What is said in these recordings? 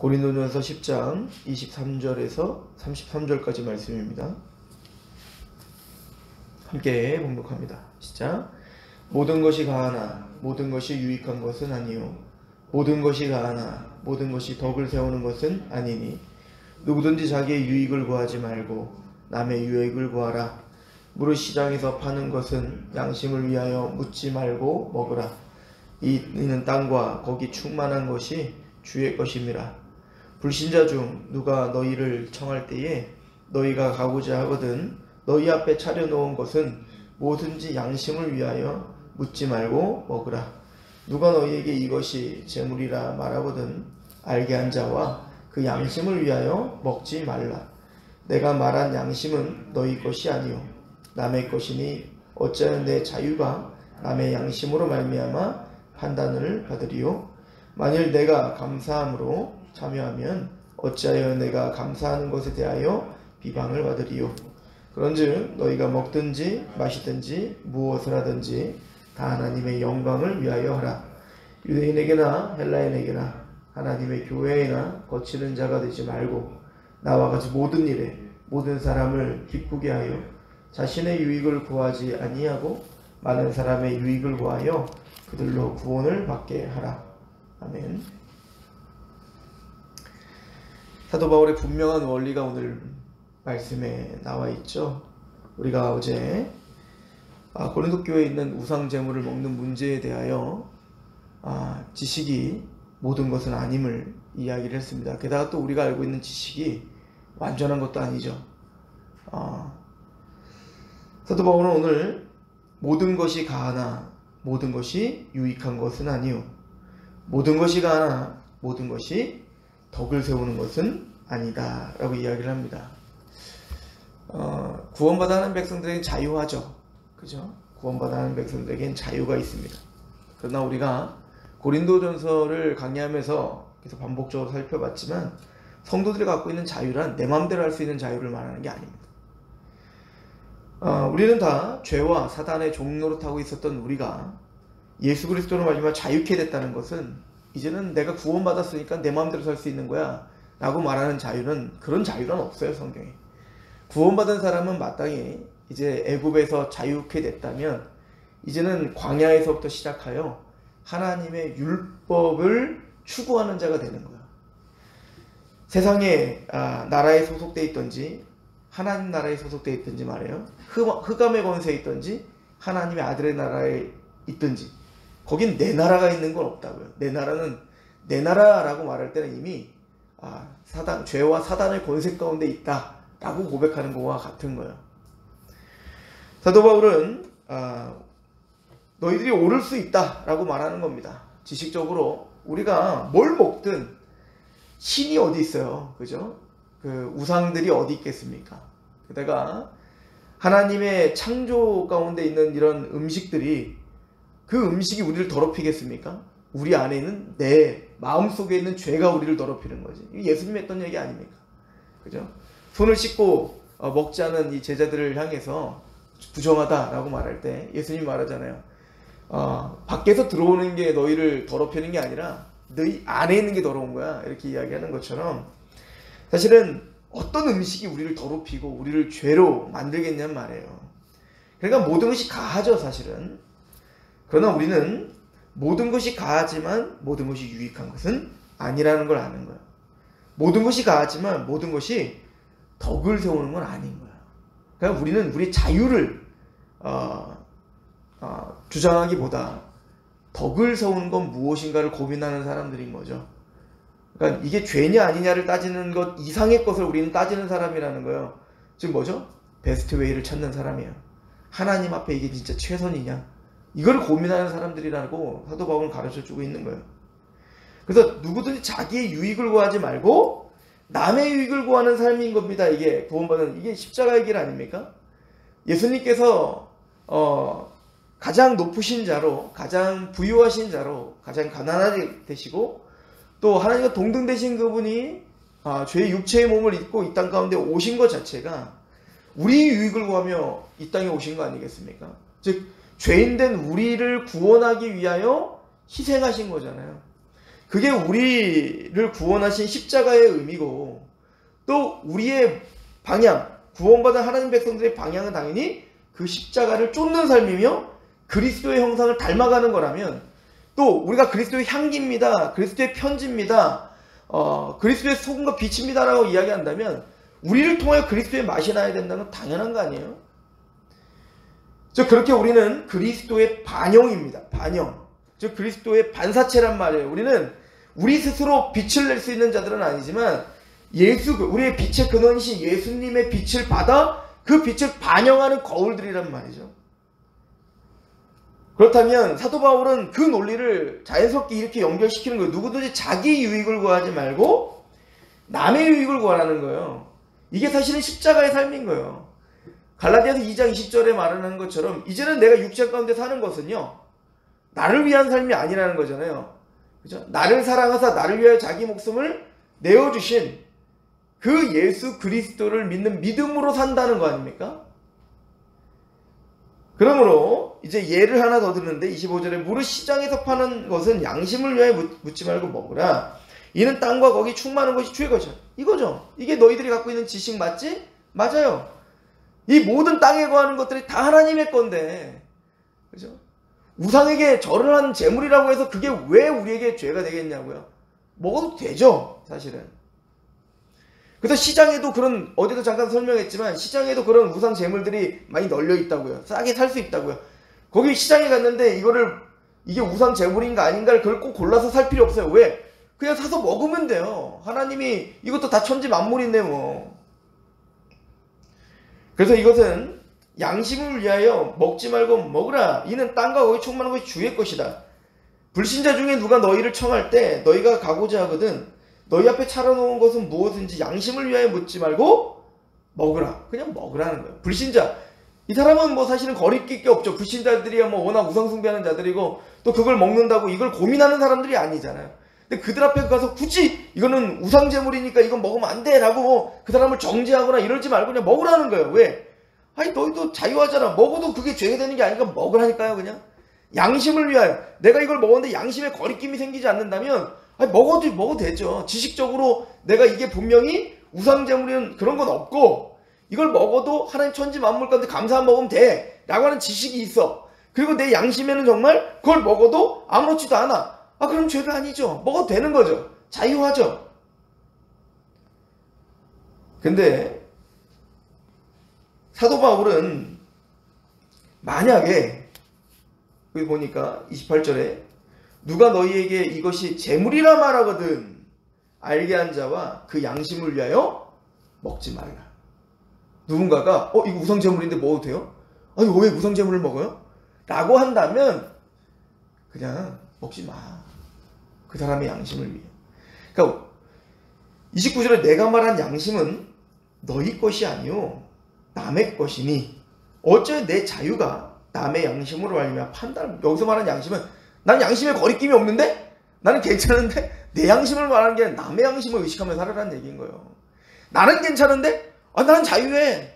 고린도전서 10장 23절에서 33절까지 말씀입니다. 함께 봉독합니다. 시작. 모든 것이 가하나 모든 것이 유익한 것은 아니요 모든 것이 가하나 모든 것이 덕을 세우는 것은 아니니 누구든지 자기의 유익을 구하지 말고 남의 유익을 구하라. 무릇 시장에서 파는 것은 양심을 위하여 묻지 말고 먹으라. 이는 땅과 거기 충만한 것이 주의 것임이라. 불신자 중 누가 너희를 청할 때에 너희가 가고자 하거든 너희 앞에 차려놓은 것은 뭐든지 양심을 위하여 묻지 말고 먹으라. 누가 너희에게 이것이 재물이라 말하거든 알게 한 자와 그 양심을 위하여 먹지 말라. 내가 말한 양심은 너희 것이 아니요 남의 것이니 어찌하여 내 자유가 남의 양심으로 말미암아 판단을 받으리요. 만일 내가 감사함으로 참여하면 어찌하여 내가 감사하는 것에 대하여 비방을 받으리요. 그런즉 너희가 먹든지 마시든지 무엇을 하든지 다 하나님의 영광을 위하여 하라. 유대인에게나 헬라인에게나 하나님의 교회에나 거치는 자가 되지 말고 나와 같이 모든 일에 모든 사람을 기쁘게 하여 자신의 유익을 구하지 아니하고 많은 사람의 유익을 구하여 그들로 구원을 받게 하라. 아멘. 사도 바울의 분명한 원리가 오늘 말씀에 나와 있죠. 우리가 어제 고린도 교회에 있는 우상 제물을 먹는 문제에 대하여 지식이 모든 것은 아님을 이야기를 했습니다. 게다가 또 우리가 알고 있는 지식이 완전한 것도 아니죠. 사도 바울은 오늘 모든 것이 가하나 모든 것이 유익한 것은 아니요 모든 것이 가하나 모든 것이 덕을 세우는 것은 아니다 라고 이야기를 합니다. 구원받아 하는 백성들에겐 자유하죠. 그죠? 구원받아 하는 백성들에겐 자유가 있습니다. 그러나 우리가 고린도전서를 강의하면서 계속 반복적으로 살펴봤지만 성도들이 갖고 있는 자유란 내 마음대로 할 수 있는 자유를 말하는 게 아닙니다. 우리는 다 죄와 사단의 종노릇하고 있었던 우리가 예수 그리스도로 말미암아 자유케 됐다는 것은 이제는 내가 구원받았으니까 내 마음대로 살 수 있는 거야 라고 말하는 자유는 그런 자유는 없어요. 성경에. 구원받은 사람은 마땅히 이제 애굽에서 자유케 됐다면 이제는 광야에서부터 시작하여 하나님의 율법을 추구하는 자가 되는 거예요. 세상의 나라에 소속되어 있든지 하나님 나라에 소속되어 있든지 말이에요. 흑암의 권세에 있든지 하나님의 아들의 나라에 있든지 거긴 내 나라가 있는 건 없다고요. 내 나라는 내 나라라고 말할 때는 이미 죄와 사단의 권세 가운데 있다라고 고백하는 것과 같은 거예요. 사도 바울은 너희들이 오를 수 있다라고 말하는 겁니다. 지식적으로 우리가 뭘 먹든 신이 어디 있어요. 그죠? 그 우상들이 어디 있겠습니까? 게다가 하나님의 창조 가운데 있는 이런 음식들이 그 음식이 우리를 더럽히겠습니까? 우리 안에 있는 내 마음속에 있는 죄가 우리를 더럽히는 거지. 예수님이 했던 얘기 아닙니까? 그죠? 손을 씻고 먹지 않은 이 제자들을 향해서 부정하다라고 말할 때 예수님이 말하잖아요. 밖에서 들어오는 게 너희를 더럽히는 게 아니라 너희 안에 있는 게 더러운 거야. 이렇게 이야기하는 것처럼 사실은 어떤 음식이 우리를 더럽히고 우리를 죄로 만들겠냐는 말이에요. 그러니까 모든 것이 가하죠, 사실은. 그러나 우리는 모든 것이 가하지만 모든 것이 유익한 것은 아니라는 걸 아는 거예요. 모든 것이 가하지만 모든 것이 덕을 세우는 건 아닌 거예요. 그러니까 우리는 우리 자유를 주장하기보다 덕을 세우는 건 무엇인가를 고민하는 사람들인 거죠. 그러니까 이게 죄냐 아니냐를 따지는 것 이상의 것을 우리는 따지는 사람이라는 거예요. 지금 뭐죠? 베스트 웨이를 찾는 사람이에요. 하나님 앞에 이게 진짜 최선이냐? 이걸 고민하는 사람들이라고 사도 바울은 가르쳐주고 있는 거예요. 그래서 누구든지 자기의 유익을 구하지 말고 남의 유익을 구하는 삶인 겁니다. 이게 구원받는 이게 십자가의 길 아닙니까? 예수님께서 가장 높으신 자로 가장 부유하신 자로 가장 가난하게 되시고 또 하나님과 동등되신 그분이 죄의 육체의 몸을 입고 이 땅 가운데 오신 것 자체가 우리 유익을 구하며 이 땅에 오신 거 아니겠습니까? 즉 죄인된 우리를 구원하기 위하여 희생하신 거잖아요. 그게 우리를 구원하신 십자가의 의미고, 또 우리의 방향, 구원받은 하나님 백성들의 방향은 당연히 그 십자가를 쫓는 삶이며 그리스도의 형상을 닮아가는 거라면, 또 우리가 그리스도의 향기입니다, 그리스도의 편지입니다, 그리스도의 소금과 빛입니다 라고 이야기한다면 우리를 통하여 그리스도의 맛이 나야 된다는 건 당연한 거 아니에요? 즉 그렇게 우리는 그리스도의 반영입니다. 반영. 즉 그리스도의 반사체란 말이에요. 우리는 우리 스스로 빛을 낼 수 있는 자들은 아니지만 우리의 빛의 근원이신 예수님의 빛을 받아 그 빛을 반영하는 거울들이란 말이죠. 그렇다면 사도 바울은 그 논리를 자연스럽게 이렇게 연결시키는 거예요. 누구든지 자기 유익을 구하지 말고 남의 유익을 구하라는 거예요. 이게 사실은 십자가의 삶인 거예요. 갈라디아서 2장 20절에 말하는 것처럼 이제는 내가 육체 가운데 사는 것은요, 나를 위한 삶이 아니라는 거잖아요. 그죠? 나를 사랑하사 나를 위하여 자기 목숨을 내어주신 그 예수 그리스도를 믿는 믿음으로 산다는 거 아닙니까? 그러므로 이제 예를 하나 더 드는데 25절에 무릇 시장에서 파는 것은 양심을 위하여 묻지 말고 먹으라. 이는 땅과 거기 충만한 것이 주의 것이야. 이거죠. 이게 너희들이 갖고 있는 지식 맞지? 맞아요. 이 모든 땅에 거하는 것들이 다 하나님의 건데, 그죠? 우상에게 절을 한 재물이라고 해서 그게 왜 우리에게 죄가 되겠냐고요? 먹어도 되죠, 사실은. 그래서 시장에도 그런, 어제도 잠깐 설명했지만 시장에도 그런 우상 재물들이 많이 널려 있다고요. 싸게 살 수 있다고요. 거기 시장에 갔는데 이게 우상 재물인가 아닌가를 그걸 꼭 골라서 살 필요 없어요. 왜? 그냥 사서 먹으면 돼요. 하나님이 이것도 다 천지 만물인데 뭐. 그래서 이것은 양심을 위하여 먹지 말고 먹으라. 이는 땅과 거기 충만한 것이 주의 것이다. 불신자 중에 누가 너희를 청할 때 너희가 가고자 하거든 너희 앞에 차려놓은 것은 무엇인지 양심을 위하여 묻지 말고 먹으라. 그냥 먹으라는 거예요. 불신자, 이 사람은 뭐 사실은 거리낄 게 없죠. 불신자들이야 뭐 워낙 우상 숭배하는 자들이고 또 그걸 먹는다고 이걸 고민하는 사람들이 아니잖아요. 근데 그들 앞에 가서 굳이 이거는 우상 제물이니까 이건 먹으면 안 돼 라고 뭐 그 사람을 정죄하거나 이러지 말고 그냥 먹으라는 거예요. 왜? 아니 너희도 자유하잖아. 먹어도 그게 죄가 되는 게 아니니까 먹으라니까요. 그냥 양심을 위하여. 내가 이걸 먹었는데 양심에 거리낌이 생기지 않는다면 아니 먹어도 되죠. 지식적으로 내가 이게 분명히 우상제물이는 그런 건 없고 이걸 먹어도 하나님 천지 만물 가운데 감사한 먹으면 돼 라고 하는 지식이 있어. 그리고 내 양심에는 정말 그걸 먹어도 아무렇지도 않아. 그럼 죄가 아니죠. 먹어도 되는 거죠. 자유하죠. 근데 사도 바울은 만약에 여기 보니까 28절에 누가 너희에게 이것이 재물이라 말하거든 알게 한 자와 그 양심을 위하여 먹지 말라. 누군가가 이거 우상제물인데 먹어도 돼요? 아니 왜 우상제물을 먹어요? 라고 한다면 그냥 먹지 마. 그 사람의 양심을 위해. 그러니까 29절에 내가 말한 양심은 너희 것이 아니요 남의 것이니 어째 내 자유가 남의 양심으로 알며 판단. 여기서 말하는 양심은 난 양심에 거리낌이 없는데? 나는 괜찮은데? 내 양심을 말하는 게 아니라 남의 양심을 의식하며 살아라는 얘기인 거예요. 나는 괜찮은데? 나는 자유해.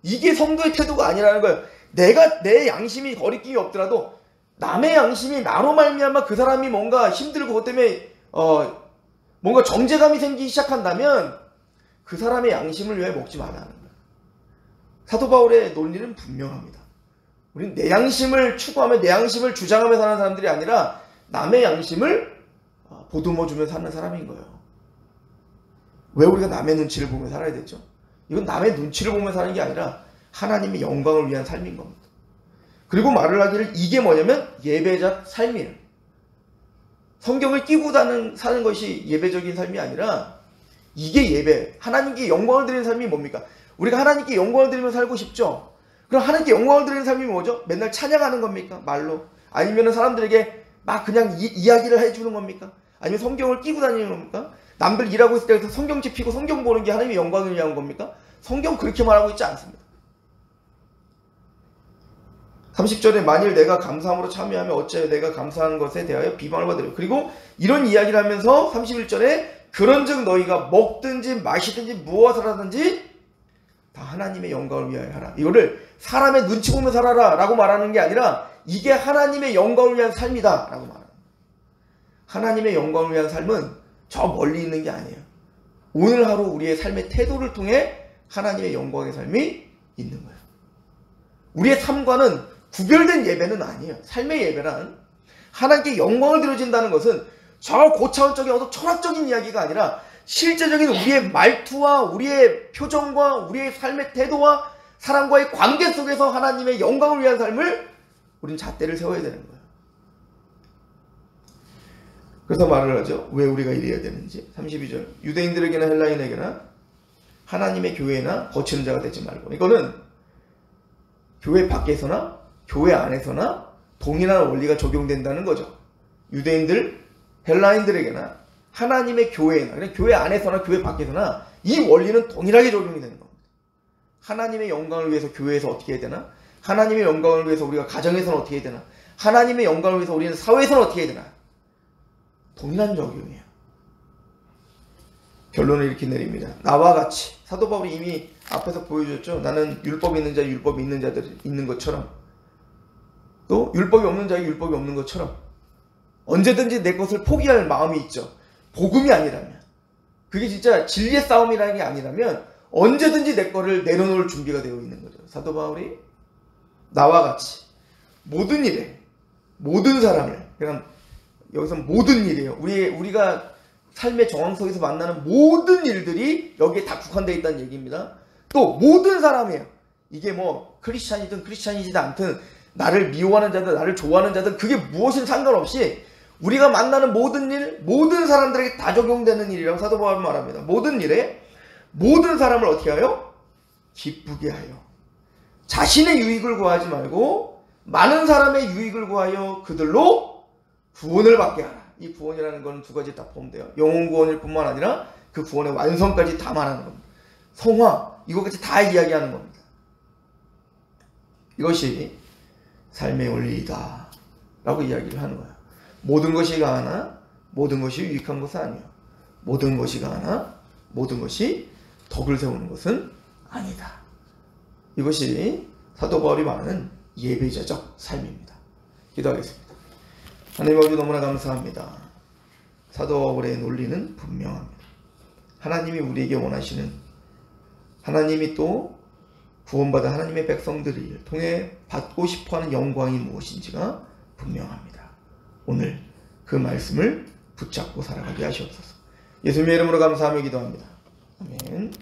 이게 성도의 태도가 아니라는 거예요. 내 양심이 거리낌이 없더라도 남의 양심이 나로 말미암아 그 사람이 뭔가 힘들고 그것 때문에 뭔가 정죄감이 생기기 시작한다면 그 사람의 양심을 위해 먹지 말라는 거예요. 사도 바울의 논리는 분명합니다. 우리는 내 양심을 추구하며 내 양심을 주장하며 사는 사람들이 아니라 남의 양심을 보듬어주며 사는 사람인 거예요. 왜 우리가 남의 눈치를 보며 살아야 되죠? 이건 남의 눈치를 보며 사는 게 아니라 하나님의 영광을 위한 삶인 겁니다. 그리고 말을 하기를 이게 뭐냐면 예배자 삶이에요. 성경을 끼고 사는 것이 예배적인 삶이 아니라 이게 예배, 하나님께 영광을 드리는 삶이 뭡니까? 우리가 하나님께 영광을 드리며 살고 싶죠? 그럼 하나님께 영광을 드리는 삶이 뭐죠? 맨날 찬양하는 겁니까? 말로? 아니면 사람들에게 막 그냥 이야기를 해주는 겁니까? 아니면 성경을 끼고 다니는 겁니까? 남들 일하고 있을 때 성경책 피고 성경 보는 게 하나님의 영광을 위한 겁니까? 성경 그렇게 말하고 있지 않습니다. 30절에 만일 내가 감사함으로 참여하면 어찌하여 내가 감사한 것에 대하여 비방을 받으려. 그리고 이런 이야기를 하면서 31절에 그런즉 너희가 먹든지 마시든지 무엇을 하든지 다 하나님의 영광을 위하여 하라. 이거를 사람의 눈치 보며 살아라 라고 말하는 게 아니라 이게 하나님의 영광을 위한 삶이다 라고 말합니다. 하나님의 영광을 위한 삶은 저 멀리 있는 게 아니에요. 오늘 하루 우리의 삶의 태도를 통해 하나님의 영광의 삶이 있는 거예요. 우리의 삶과는 구별된 예배는 아니에요. 삶의 예배란 하나님께 영광을 드려진다는 것은 저 고차원적인 어떤 철학적인 이야기가 아니라 실제적인 우리의 말투와 우리의 표정과 우리의 삶의 태도와 사람과의 관계 속에서 하나님의 영광을 위한 삶을 우리는 잣대를 세워야 되는 거예요. 그래서 말을 하죠. 왜 우리가 이래야 되는지. 32절. 유대인들에게나 헬라인에게나 하나님의 교회나 거치는 자가 되지 말고. 이거는 교회 밖에서나 교회 안에서나 동일한 원리가 적용된다는 거죠. 유대인들, 헬라인들에게나 하나님의 교회나 그냥 교회 안에서나 교회 밖에서나 이 원리는 동일하게 적용이 되는 겁니다. 하나님의 영광을 위해서 교회에서 어떻게 해야 되나? 하나님의 영광을 위해서 우리가 가정에서는 어떻게 해야 되나? 하나님의 영광을 위해서 우리는 사회에서는 어떻게 해야 되나? 동일한 적용이에요. 결론을 이렇게 내립니다. 나와 같이 사도 바울이 이미 앞에서 보여줬죠. 나는 율법이 있는 자, 율법이 있는 자들이 있는 것처럼 또 율법이 없는 자에게 율법이 없는 것처럼 언제든지 내 것을 포기할 마음이 있죠. 복음이 아니라면 그게 진짜 진리의 싸움이라는 게 아니라면 언제든지 내 거를 내려놓을 준비가 되어 있는 거죠. 사도 바울이 나와 같이 모든 일에 모든 사람을 그냥 여기서 모든 일이에요. 우리가 삶의 정황 속에서 만나는 모든 일들이 여기에 다 국한되어 있다는 얘기입니다. 또 모든 사람이에요. 이게 뭐 크리스찬이든 크리스찬이지 않든 나를 미워하는 자든 나를 좋아하는 자든 그게 무엇인 상관없이 우리가 만나는 모든 일, 모든 사람들에게 다 적용되는 일이라고 사도 바울은 말합니다. 모든 일에 모든 사람을 어떻게 하여? 기쁘게 하여. 자신의 유익을 구하지 말고 많은 사람의 유익을 구하여 그들로 구원을 받게 하라. 이 구원이라는 건 두 가지 다 포함돼요. 영혼 구원일 뿐만 아니라 그 구원의 완성까지 다 말하는 겁니다. 성화, 이것까지 다 이야기하는 겁니다. 이것이 삶의 원리이다 라고 이야기를 하는 거예요. 모든 것이 가하나 모든 것이 유익한 것은 아니에요. 모든 것이 가하나 모든 것이 덕을 세우는 것은 아니다. 이것이 사도 바울이 말하는 예배자적 삶입니다. 기도하겠습니다. 하나님 아버지 너무나 감사합니다. 사도 바울의 논리는 분명합니다. 하나님이 우리에게 원하시는 하나님이 또 구원받은 하나님의 백성들을 통해 받고 싶어하는 영광이 무엇인지가 분명합니다. 오늘 그 말씀을 붙잡고 살아가게 하시옵소서. 예수님의 이름으로 감사하며 기도합니다. 아멘.